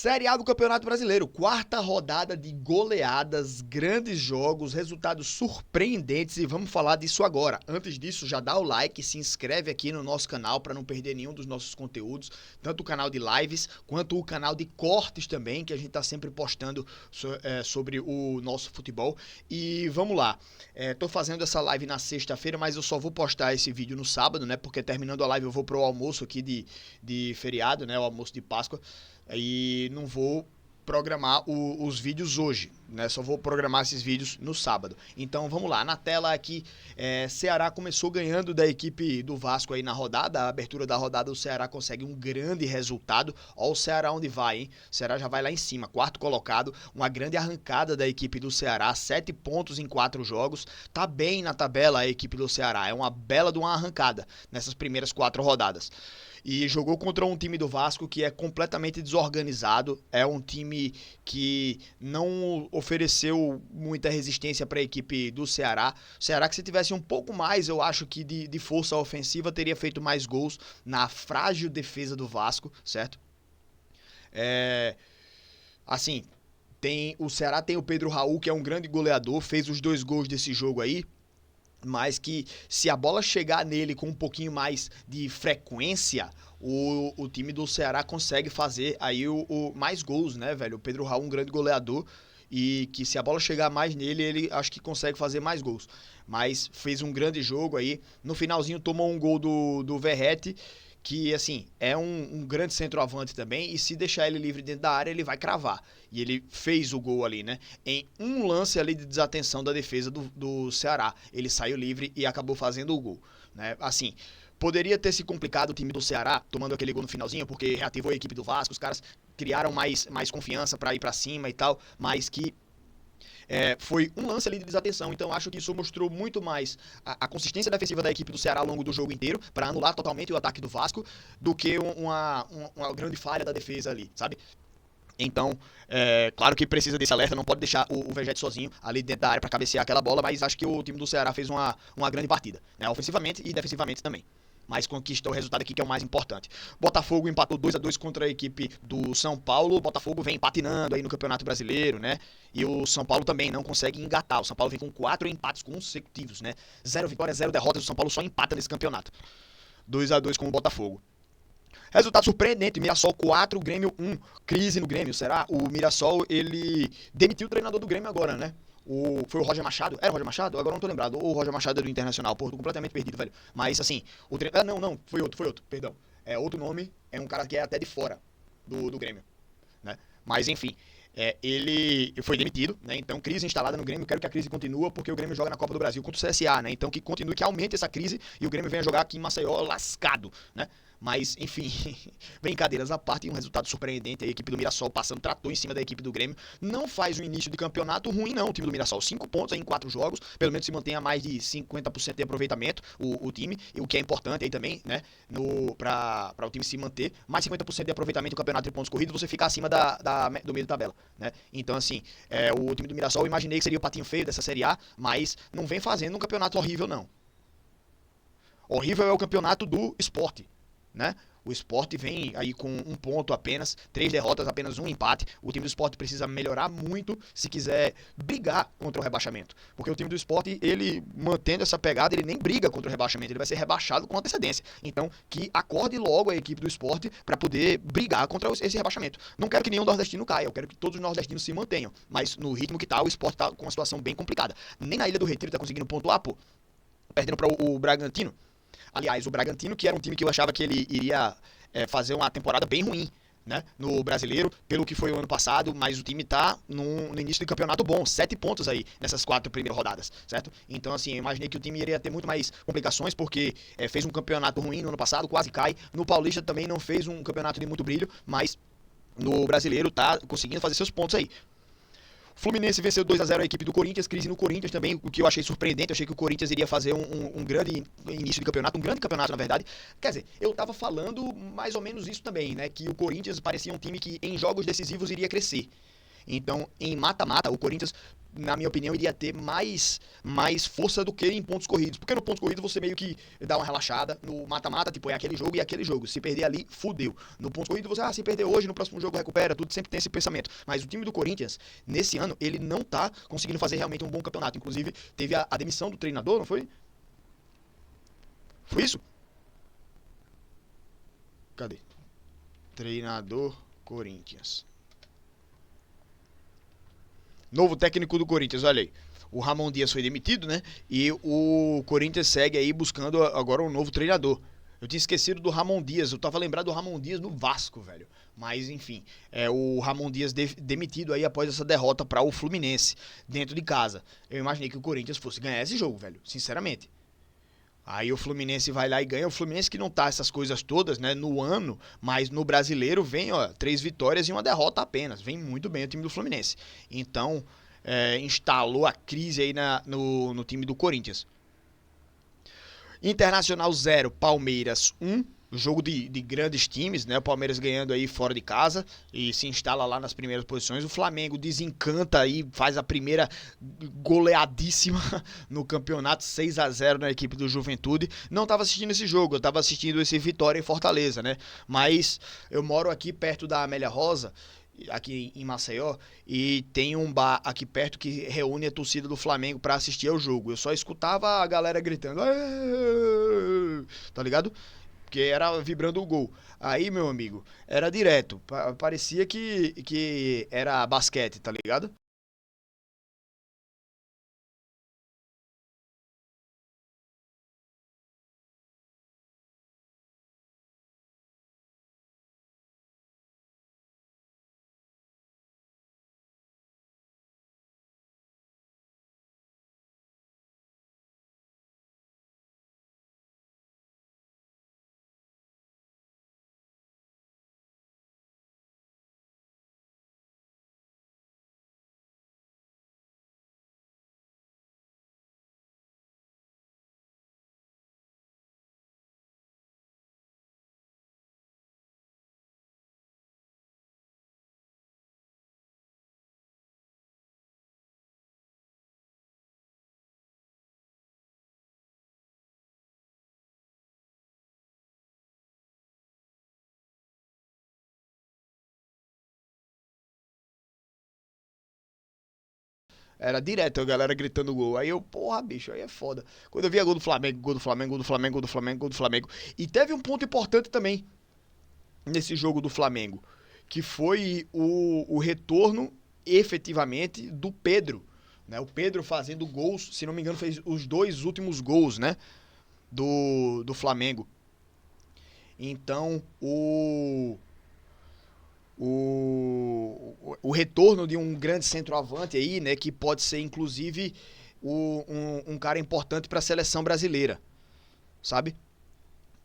Série A do Campeonato Brasileiro, quarta rodada de goleadas, grandes jogos, resultados surpreendentes e vamos falar disso agora. Antes disso, já dá o like, se inscreve aqui no nosso canal para não perder nenhum dos nossos conteúdos, tanto o canal de lives quanto o canal de cortes também, que a gente está sempre postando sobre o nosso futebol. E vamos lá, tô fazendo essa live na sexta-feira, mas eu só vou postar esse vídeo no sábado, né? Porque terminando a live eu vou pro almoço aqui de feriado, né? O almoço de Páscoa. E não vou programar os vídeos hoje, né? Só vou programar esses vídeos no sábado. Então vamos lá, na tela aqui, Ceará começou ganhando da equipe do Vasco aí na rodada, a abertura da rodada o Ceará consegue um grande resultado. Ó o Ceará onde vai, hein? O Ceará já vai lá em cima, quarto colocado, uma grande arrancada da equipe do Ceará, 7 pontos em 4 jogos, tá bem na tabela a equipe do Ceará, é uma bela de uma arrancada nessas primeiras 4 rodadas. E jogou contra um time do Vasco que é completamente desorganizado, é um time que não ofereceu muita resistência para a equipe do Ceará. O Ceará que se tivesse um pouco mais, eu acho que de força ofensiva, teria feito mais gols na frágil defesa do Vasco, certo? Assim, o Ceará tem o Pedro Raul, que é um grande goleador, fez os 2 gols desse jogo aí, mas que se a bola chegar nele com um pouquinho mais de frequência, o time do Ceará consegue fazer aí mais gols, né, velho? O Pedro Raul, um grande goleador, e que se a bola chegar mais nele, ele acho que consegue fazer mais gols. Mas fez um grande jogo aí, no finalzinho tomou um gol do Verratti, que, assim, é um grande centroavante também, e se deixar ele livre dentro da área, ele vai cravar. E ele fez o gol ali, né? Em um lance ali de desatenção da defesa do Ceará. Ele saiu livre e acabou fazendo o gol, né? Assim, poderia ter se complicado o time do Ceará, tomando aquele gol no finalzinho, porque reativou a equipe do Vasco, os caras criaram mais confiança para ir para cima e tal, mas que foi um lance ali de desatenção, então acho que isso mostrou muito mais a consistência defensiva da equipe do Ceará ao longo do jogo inteiro, para anular totalmente o ataque do Vasco, do que uma grande falha da defesa ali, sabe? Então, claro que precisa desse alerta, não pode deixar o Verratti sozinho ali dentro da área para cabecear aquela bola, mas acho que o time do Ceará fez uma grande partida, né? Ofensivamente e defensivamente também. Mas conquista o resultado aqui, que é o mais importante. Botafogo empatou 2-2 contra a equipe do São Paulo. O Botafogo vem patinando aí no Campeonato Brasileiro, né? E o São Paulo também não consegue engatar. O São Paulo vem com 4 empates consecutivos, né? 0 vitórias, 0 derrotas. O São Paulo só empata nesse campeonato. 2-2 com o Botafogo. Resultado surpreendente, Mirassol 4, Grêmio 1. Crise no Grêmio, será? O Mirassol, ele demitiu o treinador do Grêmio agora, né? Foi o Roger Machado? Era o Roger Machado? Agora não tô lembrado. O Roger Machado é do Internacional, pô, tô completamente perdido, velho. Mas assim, não, foi outro, perdão. É outro nome, é um cara que é até de fora do Grêmio, né? Mas enfim, ele foi demitido, né? Então, crise instalada no Grêmio. Quero que a crise continue, porque o Grêmio joga na Copa do Brasil contra o CSA, né? Então, que continue, que aumente essa crise e o Grêmio venha jogar aqui em Maceió lascado, né? Mas, enfim, brincadeiras à parte, um resultado surpreendente. A equipe do Mirassol passando trator em cima da equipe do Grêmio. Não faz um início de campeonato ruim, não, o time do Mirassol. 5 pontos aí em 4 jogos, pelo menos se mantém a mais de 50% de aproveitamento o time, o que é importante aí também, né, para o time se manter. Mais 50% de aproveitamento no campeonato de pontos corridos, você fica acima do meio da tabela, né? Então, assim, o time do Mirassol, eu imaginei que seria o patinho feio dessa Série A, mas não vem fazendo um campeonato horrível, não. Horrível é o campeonato do Sport, né? O Sport vem aí com 1 ponto apenas, 3 derrotas, apenas 1 empate. O time do Sport precisa melhorar muito se quiser brigar contra o rebaixamento. Porque o time do Sport, ele mantendo essa pegada, ele nem briga contra o rebaixamento, ele vai ser rebaixado com antecedência. Então, que acorde logo a equipe do Sport para poder brigar contra esse rebaixamento. Não quero que nenhum nordestino caia, eu quero que todos os nordestinos se mantenham. Mas no ritmo que tá, o Sport tá com uma situação bem complicada. Nem na Ilha do Retiro tá conseguindo pontuar, pô. Perdendo para o Bragantino. Aliás, o Bragantino, que era um time que eu achava que ele iria fazer uma temporada bem ruim, né, no Brasileiro, pelo que foi o ano passado, mas o time tá no início do campeonato bom, 7 pontos aí nessas 4 primeiras rodadas, certo? Então, assim, eu imaginei que o time iria ter muito mais complicações, porque fez um campeonato ruim no ano passado, quase cai. No Paulista também não fez um campeonato de muito brilho, mas no Brasileiro tá conseguindo fazer seus pontos aí. Fluminense venceu 2-0 a equipe do Corinthians, crise no Corinthians também, o que eu achei surpreendente. Eu achei que o Corinthians iria fazer um grande início de campeonato, um grande campeonato na verdade. Quer dizer, eu tava falando mais ou menos isso também, né, que o Corinthians parecia um time que em jogos decisivos iria crescer. Então, em mata-mata, o Corinthians na minha opinião, iria ter mais força do que em pontos corridos. Porque no pontos corridos você meio que dá uma relaxada. No mata-mata, tipo, é aquele jogo e aquele jogo. Se perder ali, fudeu. No pontos corridos você, se perder hoje, no próximo jogo recupera, tudo sempre tem esse pensamento. Mas o time do Corinthians, nesse ano, ele não tá conseguindo fazer realmente um bom campeonato. Inclusive, teve a demissão do treinador, não foi? Foi isso? Cadê? Treinador Corinthians. Novo técnico do Corinthians, olha aí. O Ramon Dias foi demitido, né? E o Corinthians segue aí buscando agora um novo treinador. Eu tinha esquecido do Ramon Dias, eu tava lembrado do Ramon Dias no Vasco, velho. Mas enfim, o Ramon Dias demitido aí após essa derrota para o Fluminense, dentro de casa. Eu imaginei que o Corinthians fosse ganhar esse jogo, velho, sinceramente. Aí o Fluminense vai lá e ganha. O Fluminense que não tá essas coisas todas, né, no ano, mas no brasileiro vem, 3 vitórias e uma derrota apenas. Vem muito bem o time do Fluminense. Então, instalou a crise aí no time do Corinthians. Internacional 0, Palmeiras 1. Jogo de grandes times, né? O Palmeiras ganhando aí fora de casa e se instala lá nas primeiras posições. O Flamengo desencanta aí, faz a primeira goleadíssima no campeonato, 6-0 na equipe do Juventude. Não estava assistindo esse jogo, eu estava assistindo esse Vitória em Fortaleza, né? Mas eu moro aqui perto da Amélia Rosa, aqui em Maceió, e tem um bar aqui perto que reúne a torcida do Flamengo para assistir ao jogo. Eu só escutava a galera gritando, tá ligado? Porque era vibrando o gol. Aí, meu amigo, era direto. Parecia que era basquete, tá ligado? Era direto a galera gritando gol. Aí eu, porra, bicho, aí é foda. Quando eu via gol do Flamengo, gol do Flamengo, gol do Flamengo, gol do Flamengo, gol do Flamengo. E teve um ponto importante também nesse jogo do Flamengo, que foi o retorno efetivamente do Pedro. Né? O Pedro fazendo gols, se não me engano, fez os 2 últimos gols, né? Do Flamengo. Então, o retorno de um grande centroavante aí, né? Que pode ser, inclusive, um cara importante para a seleção brasileira, sabe?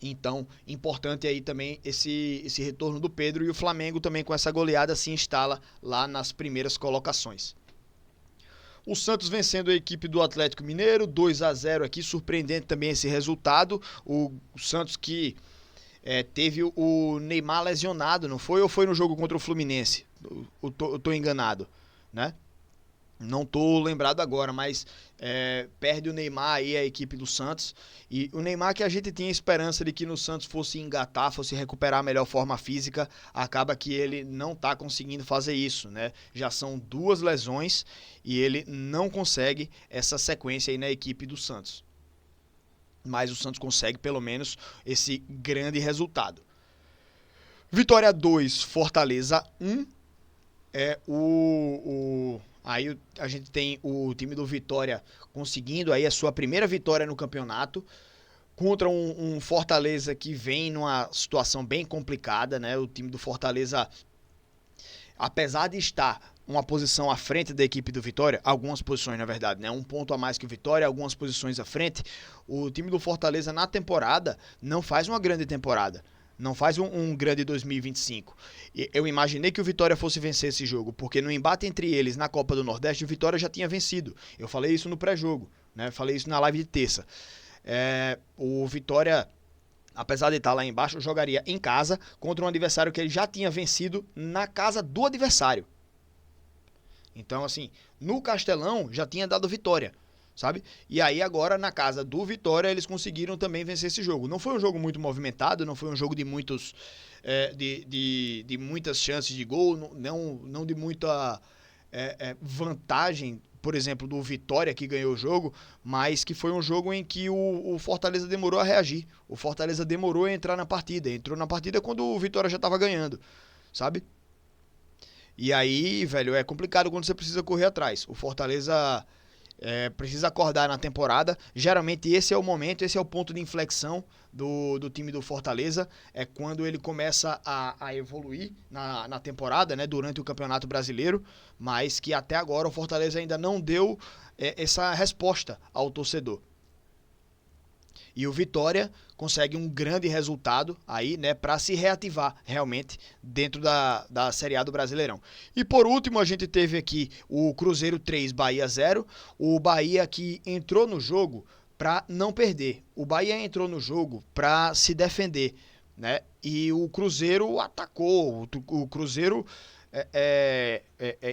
Então, importante aí também esse retorno do Pedro, e o Flamengo também com essa goleada se instala lá nas primeiras colocações. O Santos vencendo a equipe do Atlético Mineiro, 2-0 aqui, surpreendente também esse resultado. O Santos que teve o Neymar lesionado, não foi? Ou foi no jogo contra o Fluminense? Eu tô enganado, né? Não tô lembrado agora, mas perde o Neymar aí a equipe do Santos. E o Neymar que a gente tinha esperança de que no Santos fosse engatar, fosse recuperar a melhor forma física, acaba que ele não tá conseguindo fazer isso, né? Já são 2 lesões e ele não consegue essa sequência aí na equipe do Santos. Mas o Santos consegue pelo menos esse grande resultado. Vitória 2, Fortaleza 1. Aí a gente tem o time do Vitória conseguindo aí a sua primeira vitória no campeonato contra um Fortaleza que vem numa situação bem complicada, né? O time do Fortaleza, apesar de estar uma posição à frente da equipe do Vitória, algumas posições na verdade, né? Um ponto a mais que o Vitória, algumas posições à frente, o time do Fortaleza na temporada não faz uma grande temporada. Não faz um grande 2025. Eu imaginei que o Vitória fosse vencer esse jogo, porque no embate entre eles na Copa do Nordeste, o Vitória já tinha vencido. Eu falei isso no pré-jogo, né? Falei isso na live de terça. O Vitória, apesar de estar lá embaixo, jogaria em casa contra um adversário que ele já tinha vencido na casa do adversário. Então, assim, no Castelão já tinha dado vitória, sabe? E aí agora na casa do Vitória eles conseguiram também vencer esse jogo. Não foi um jogo muito movimentado, não foi um jogo de muitos de muitas chances de gol, não de muita vantagem, por exemplo, do Vitória que ganhou o jogo, mas que foi um jogo em que o Fortaleza demorou a reagir. O Fortaleza demorou a entrar na partida. Entrou na partida quando o Vitória já estava ganhando, sabe? E aí, velho, é complicado quando você precisa correr atrás. O Fortaleza precisa acordar na temporada. Geralmente esse é o momento, esse é o ponto de inflexão do time do Fortaleza. É quando ele começa a evoluir na temporada, né, durante o Campeonato Brasileiro. Mas que até agora o Fortaleza ainda não deu essa resposta ao torcedor. E o Vitória consegue um grande resultado aí, né, para se reativar realmente dentro da Série A do Brasileirão. E por último, a gente teve aqui o Cruzeiro 3, Bahia 0. O Bahia que entrou no jogo para não perder. O Bahia entrou no jogo para se defender, né? E o Cruzeiro atacou. O Cruzeiro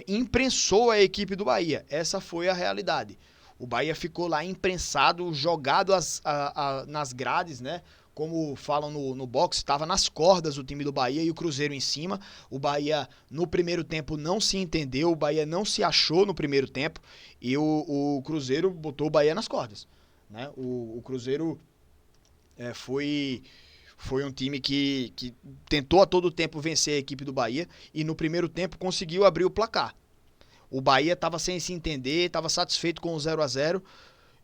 imprensou a equipe do Bahia. Essa foi a realidade. O Bahia ficou lá imprensado, jogado nas grades, né? Como falam no boxe, estava nas cordas o time do Bahia e o Cruzeiro em cima. O Bahia no primeiro tempo não se entendeu, o Bahia não se achou no primeiro tempo e o Cruzeiro botou o Bahia nas cordas, né? O Cruzeiro foi um time que tentou a todo tempo vencer a equipe do Bahia e no primeiro tempo conseguiu abrir o placar. O Bahia estava sem se entender, estava satisfeito com o 0-0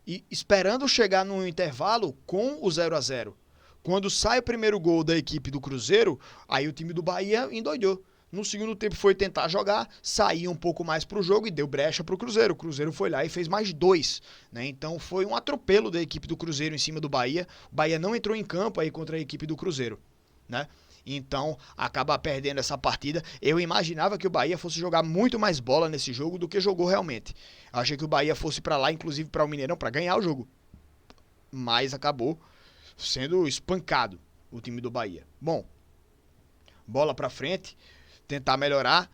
e esperando chegar no intervalo com o 0-0. Quando sai o primeiro gol da equipe do Cruzeiro, aí o time do Bahia endoidou. No segundo tempo foi tentar jogar, saiu um pouco mais pro jogo e deu brecha pro Cruzeiro. O Cruzeiro foi lá e fez mais 2, né? Então foi um atropelo da equipe do Cruzeiro em cima do Bahia. O Bahia não entrou em campo aí contra a equipe do Cruzeiro, né? Então acaba perdendo essa partida. Eu imaginava que o Bahia fosse jogar muito mais bola nesse jogo do que jogou realmente. Eu achei que o Bahia fosse para lá, inclusive para o Mineirão, para ganhar o jogo. Mas acabou sendo espancado o time do Bahia. Bom, bola para frente, tentar melhorar.